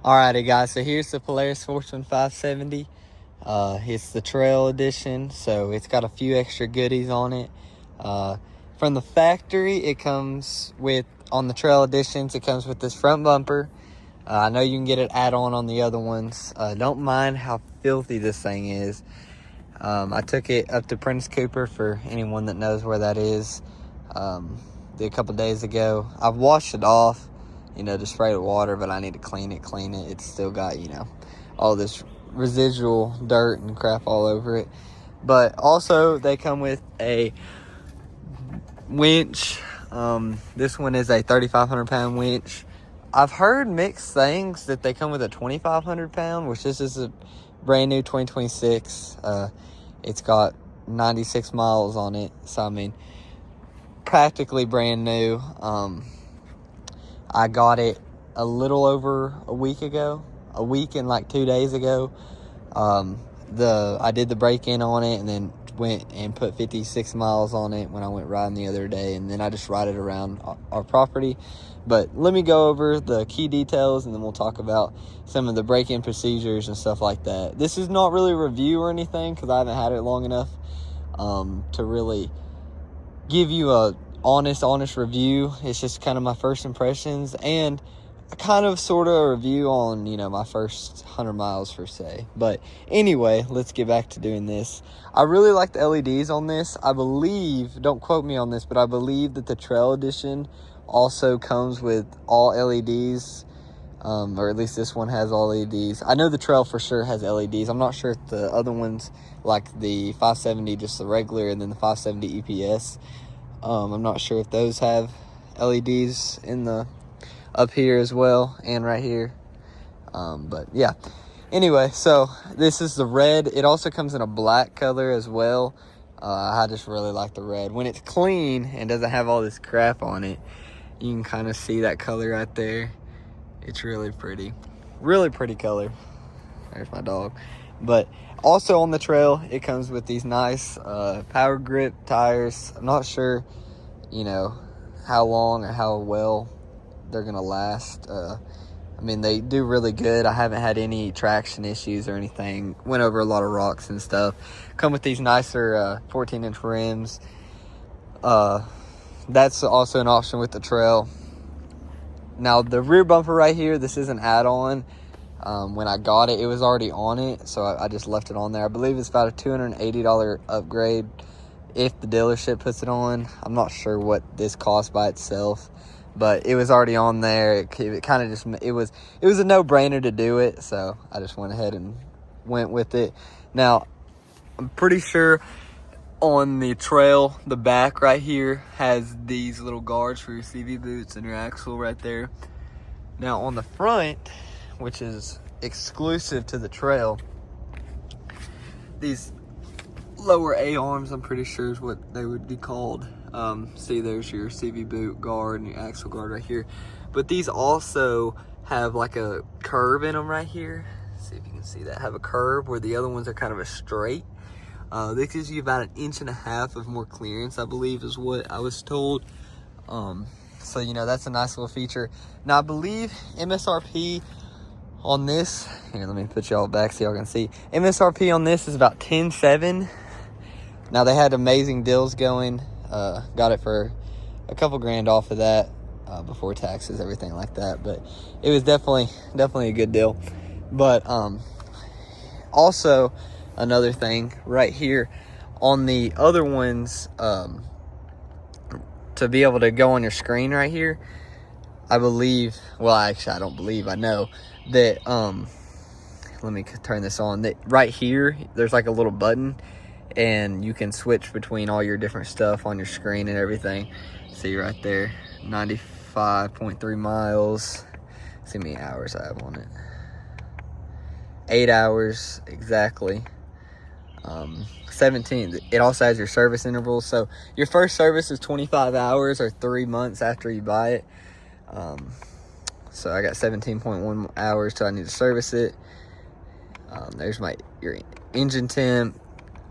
Alrighty guys, so here's the Polaris Sportsman 570. It's the trail edition, so it's got a few extra goodies on it. From the factory, it comes with, on the trail editions, it comes with this front bumper. I know you can get it add-on the other ones. Don't mind how filthy this thing is. I took it up to Prince Cooper, for anyone that knows where that is, a couple days ago. I've washed it off, just spray it with water, but I need to clean it. It's still got, all this residual dirt and crap all over it. But also, they come with a winch. This one is a 3,500 pound winch. I've heard mixed things that they come with a 2,500 pound, which this is a brand new 2026. It's got 96 miles on it, so I mean, practically brand new. I got it a little over a week and like 2 days ago. I did the break-in on it and then went and put 56 miles on it when I went riding the other day, and then I just ride it around our property. But let me go over the key details, and then we'll talk about some of the break-in procedures and stuff like that. This is not really a review or anything, because I haven't had it long enough to really give you a honest review. It's just kind of my first impressions and a kind of sort of a review on, my first 100 miles per se. But anyway, let's get back to doing this. I really like the LEDs on this. I believe, don't quote me on this, but I believe that the Trail Edition also comes with all LEDs, or at least this one has all LEDs. I know the Trail for sure has LEDs. I'm not sure if the other ones, like the 570, just the regular, and then the 570 EPS, I'm not sure if those have LEDs in the up here as well and right here. But yeah, anyway, so this is the red. It also comes in a black color as well. I just really like the red. When it's clean and doesn't have all this crap on it, you can kind of see that color right there. It's really pretty color. There's my dog. But also on the Trail, it comes with these nice power grip tires. I'm not sure, how long or how well they're gonna last. I mean, they do really good. I haven't had any traction issues or anything. Went over a lot of rocks and stuff. Come with these nicer 14-inch rims. That's also an option with the Trail. Now, the rear bumper right here, this is an add-on. When I got it, it was already on it, so I just left it on there. I believe it's about a $280 upgrade if the dealership puts it on. I'm not sure what this costs by itself, but it was already on there. It kind of just, it was a no-brainer to do it, so I just went ahead and went with it. Now, I'm pretty sure on the Trail, the back right here has these little guards for your CV boots and your axle right there. Now, on the front, which is exclusive to the Trail, these lower A-arms, I'm pretty sure is what they would be called. See, there's your CV boot guard and your axle guard right here. But these also have like a curve in them right here. See if you can see that. Have a curve where the other ones are kind of a straight. This gives you about 1.5 inches of more clearance, I believe, is what I was told. So, that's a nice little feature. Now, I believe MSRP on this, here, let me put y'all back so y'all can see. MSRP on this is about $10,700. Now, they had amazing deals going. Got it for a couple grand off of that before taxes, everything like that. But it was definitely a good deal. But also, another thing right here on the other ones, to be able to go on your screen right here, I believe, well, actually, I don't believe, I know that, let me turn this on, that right here, there's like a little button, and you can switch between all your different stuff on your screen and everything. See right there, 95.3 miles. See how many hours I have on it. 8 hours, exactly. 17. It also has your service intervals. So your first service is 25 hours or 3 months after you buy it. So I got 17.1 hours till I need to service it. There's your engine temp,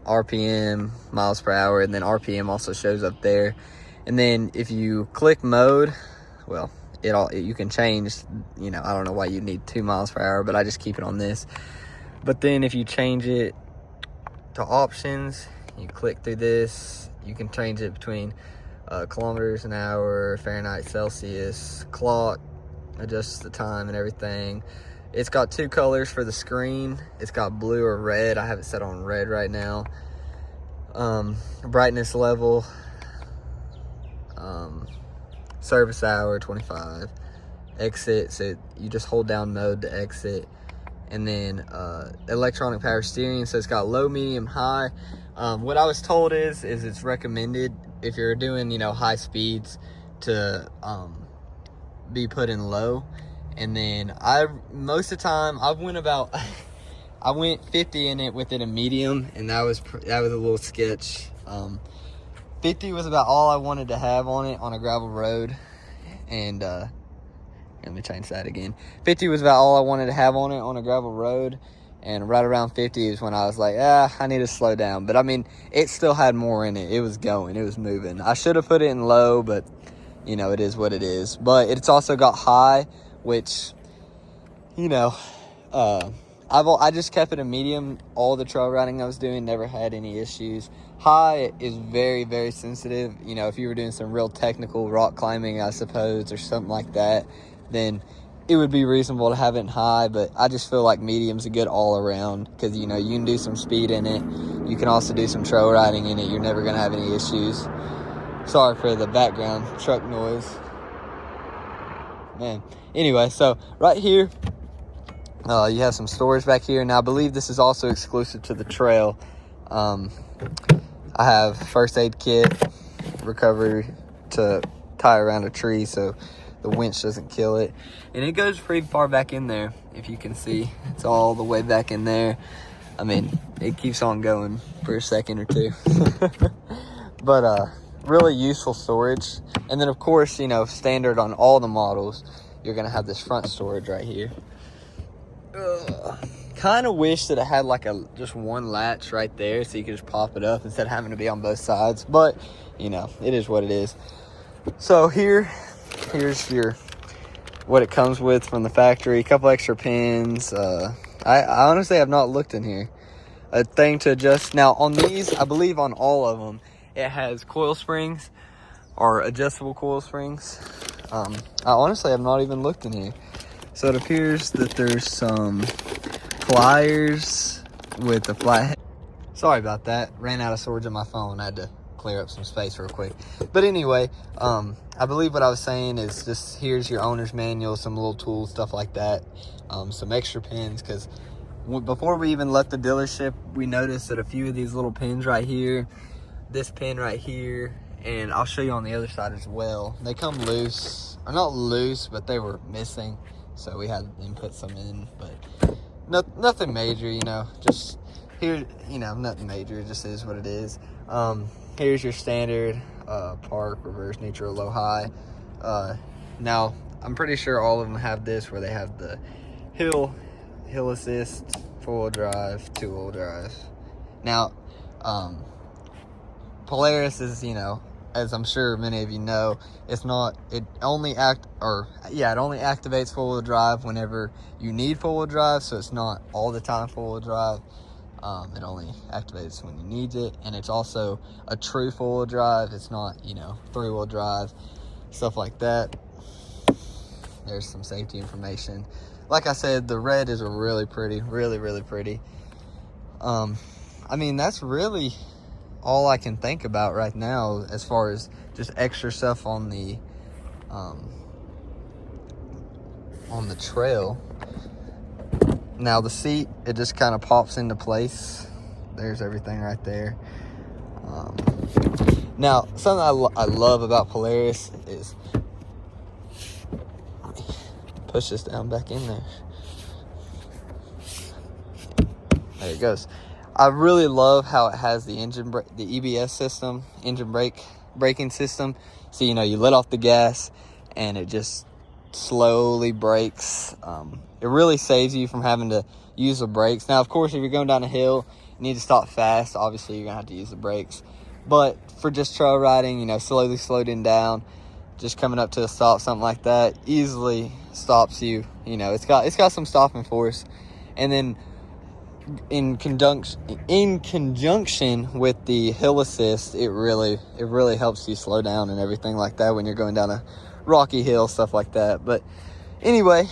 RPM, miles per hour, and then RPM also shows up there. And then if you click mode, well, you can change, you know, I don't know why you need 2 miles per hour, but I just keep it on this. But then if you change it to options, you click through this, you can change it between kilometers an hour, Fahrenheit, Celsius, clock, adjust the time and everything. It's got 2 colors for the screen. It's got blue or red. I have it set on red right now. Brightness level, service hour 25, exit, so you just hold down mode to exit. And then electronic power steering, so it's got low, medium, high. What I was told is it's recommended if you're doing, you know, high speeds to be put in low. And then most of the time I went 50 in it with it in medium, and that was a little sketch. 50 was about all I wanted to have on it on a gravel road, and let me change that again. 50 was about all I wanted to have on it on a gravel road, and right around 50 is when I was like, I need to slow down. But I mean, it still had more in it. It was going, it was moving. I should have put it in low, but you know, it is what it is. But it's also got high, which, you know, I just kept it in medium. All the trail riding I was doing, never had any issues. High is very, very sensitive. You know, if you were doing some real technical rock climbing, I suppose, or something like that, then it would be reasonable to have it in high. But I just feel like medium's a good all around, because, you know, you can do some speed in it. You can also do some trail riding in it. You're never going to have any issues. Sorry for the background truck noise. Man. Anyway, so right here, you have some storage back here. Now, I believe this is also exclusive to the trail. I have first aid kit, recovery to tie around a tree so the winch doesn't kill it. And it goes pretty far back in there, if you can see. It's all the way back in there. I mean, it keeps on going for a second or two. But really useful storage. And then, of course, you know, standard on all the models, you're going to have this front storage right here. Kind of wish that it had like just one latch right there so you could just pop it up instead of having to be on both sides. But, you know, it is what it is. So here's what it comes with from the factory. A couple extra pins. I honestly have not looked in here. A thing to adjust. Now, on these, I believe on all of them, it has coil springs or adjustable coil springs. I honestly have not even looked in here. So it appears that there's some pliers with the flathead. Sorry about that. Ran out of storage on my phone. I had to clear up some space real quick. But anyway, I believe what I was saying is just here's your owner's manual, some little tools, stuff like that. Some extra pins, because before we even left the dealership, we noticed that a few of these little pins right here, this pin right here, and I'll show you on the other side as well. They come loose, or not loose, but they were missing. So we had them put some in, but nothing major, you know, just here, you know, nothing major, it just is what it is. Here's your standard park, reverse, neutral, low, high. Now, I'm pretty sure all of them have this, where they have the hill assist, 4-wheel drive, 2-wheel drive. Now, Polaris is, you know, as I'm sure many of you know, it only activates 4-wheel drive whenever you need 4-wheel drive, so it's not all the time 4-wheel drive. It only activates when you need it, and it's also a true 4-wheel drive. It's not, you know, 3-wheel drive, stuff like that. There's some safety information. Like I said, the red is really pretty, really, really pretty. I mean, that's really all I can think about right now as far as just extra stuff on the trail. Now the seat, it just kind of pops into place. There's everything right there. Now, something I love about Polaris is, let me push this down back in there. There it goes. I really love how it has the the EBS system, engine braking system. So, you know, you let off the gas and it just slowly brakes. It really saves you from having to use the brakes. Now, of course, if you're going down a hill, you need to stop fast. Obviously, you're going to have to use the brakes. But for just trail riding, you know, slowly slowing down, just coming up to a stop, something like that, easily stops you. You know, it's got some stopping force. And then in conjunction with the hill assist, it really helps you slow down and everything like that when you're going down a rocky hill, stuff like that. But anyway,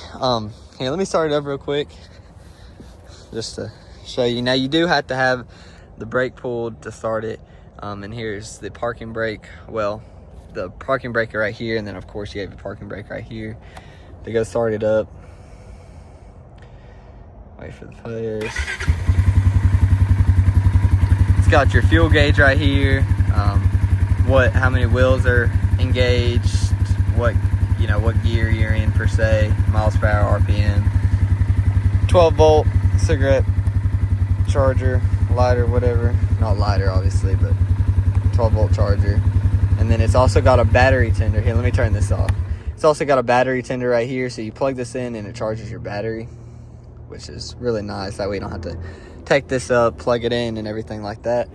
here, let me start it up real quick just to show you. Now, you do have to have the brake pulled to start it. And here's the parking brake. Well, the parking brake right here, and then of course you have your parking brake right here to go start it up. Wait for the Polaris. It's got your fuel gauge right here, how many wheels are engaged, what gear you're in per se, miles per hour, RPM, 12-volt cigarette charger, lighter, whatever, not lighter obviously, but 12-volt charger. And then it's also got a battery tender. Here, let me turn this off. It's also got a battery tender right here, so you plug this in and it charges your battery, which is really nice. That way you don't have to take this up, plug it in, and everything like that.